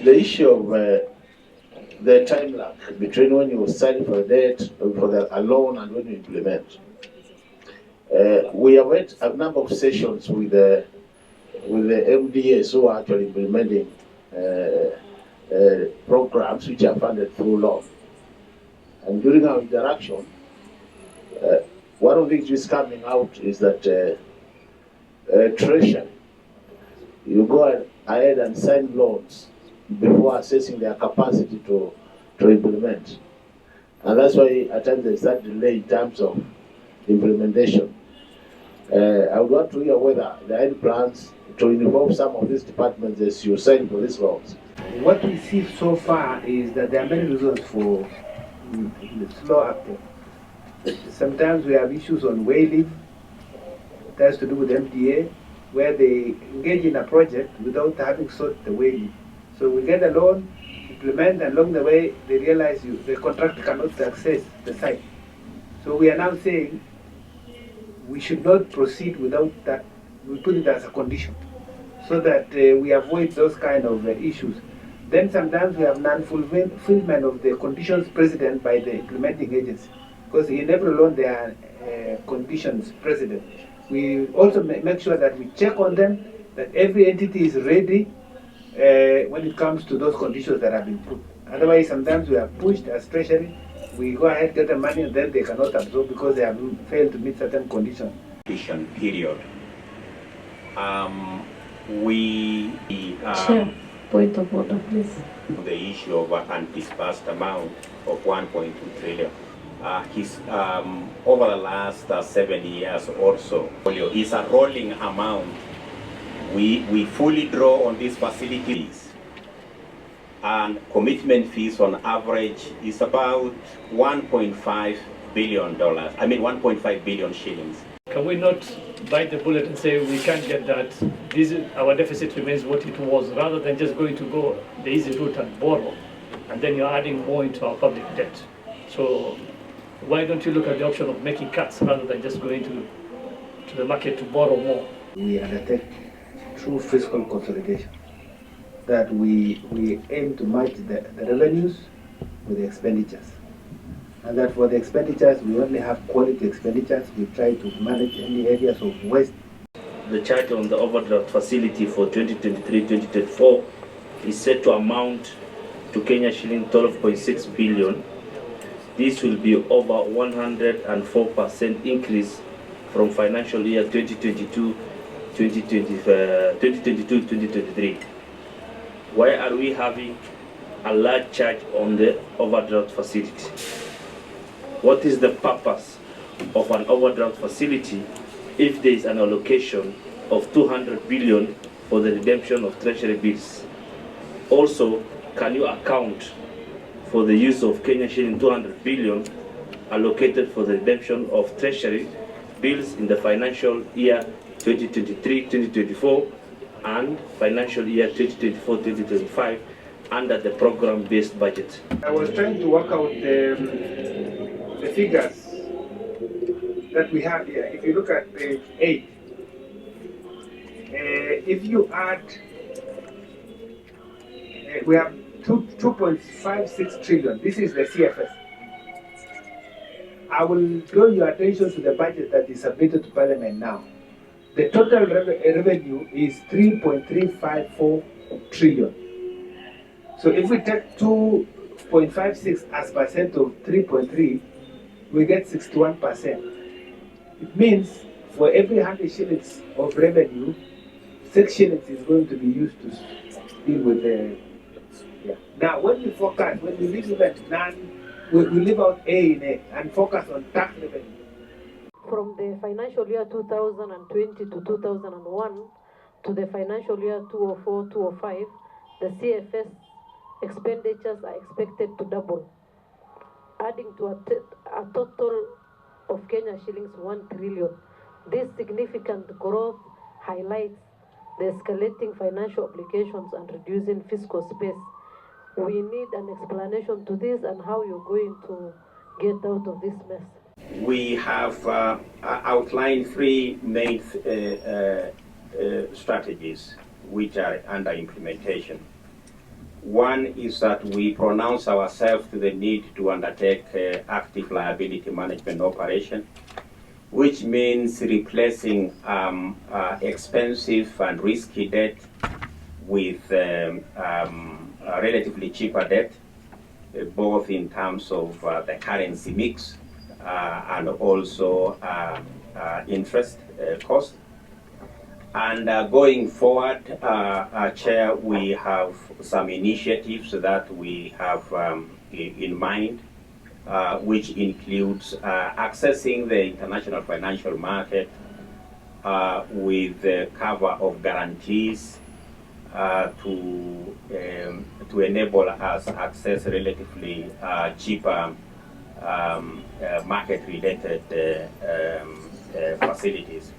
the issue of the time lag between when you sign for a debt, for a loan, and when you implement. We have had a number of sessions with the MDAs who are actually implementing programs which are funded through loan. And during our interaction, one of the things which is coming out is that Treasury, you go ahead and sign loans before assessing their capacity to implement. And that's why at times there's that delay in terms of implementation. I would want to hear whether there are any plans to involve some of these departments as you sign for these loans. What we see so far is that there are many reasons for the slow uptake. Sometimes we have issues on wailing. It has to do with MDA, where they engage in a project without having sought the wailing. So we get a loan, implement, and along the way they realize the contractor cannot access the site. So we are now saying we should not proceed without that. We put it as a condition so that we avoid those kind of issues. Then sometimes we have non-fulfillment of the conditions precedent by the implementing agency, because in every loan there are conditions precedent. We also make sure that we check on them, that every entity is ready when it comes to those conditions that have been put. Otherwise, sometimes we are pushed as Treasury, we go ahead, get the money, and then they cannot absorb because they have failed to meet certain conditions. Period. Chair, point of order, please. The issue of undisbursed amount of 1.2 trillion. Over the last 7 years or so, is a rolling amount. We fully draw on these facilities, and commitment fees on average is about $1.5 billion. 1.5 billion shillings. Can we not bite the bullet and say we can't get that? Our deficit remains what it was, rather than just going to go the easy route and borrow, and then you're adding more into our public debt. So why don't you look at the option of making cuts rather than just going to the market to borrow more? We undertake true fiscal consolidation, that we aim to match the revenues with the expenditures. And that for the expenditures, we only have quality expenditures. We try to manage any areas of waste. The charge on the overdraft facility for 2023-2024 is set to amount to Kenya shilling 12.6 billion. This will be over 104% increase from financial year 2022-2023. Why are we having a large charge on the overdraft facility? What is the purpose of an overdraft facility if there is an allocation of 200 billion for the redemption of Treasury bills? Also, can you account for the use of Kenya shilling 200 billion allocated for the redemption of Treasury bills in the financial year 2023-2024 and financial year 2024-2025 under the program-based budget? I was trying to work out the figures that we have here. If you look at page 8, if you add, we have 2.56 trillion. This is the CFS. I will draw your attention to the budget that is submitted to Parliament now. The total revenue is 3.354 trillion. So if we take 2.56 as percent of 3.3, we get 61%. It means for every 100 shillings of revenue, 6 shillings is going to be used to deal with the. Yeah. Now, when we focus, when we leave we leave out A in A and focus on tax revenue. From the financial year 2020 to 2001 to the financial year 2004-2005, the CFS expenditures are expected to double, adding to a total of Kenya shillings 1 trillion. This significant growth highlights the escalating financial obligations and reducing fiscal space. We need an explanation to this and how you're going to get out of this mess. We have outlined 3 main strategies which are under implementation. One is that we pronounce ourselves to the need to undertake active liability management operation, which means replacing expensive and risky debt with relatively cheaper debt, both in terms of the currency mix and also interest cost. And going forward, Chair, we have some initiatives that we have in mind, which includes accessing the international financial market with the cover of guarantees to enable us access relatively cheaper market-related facilities.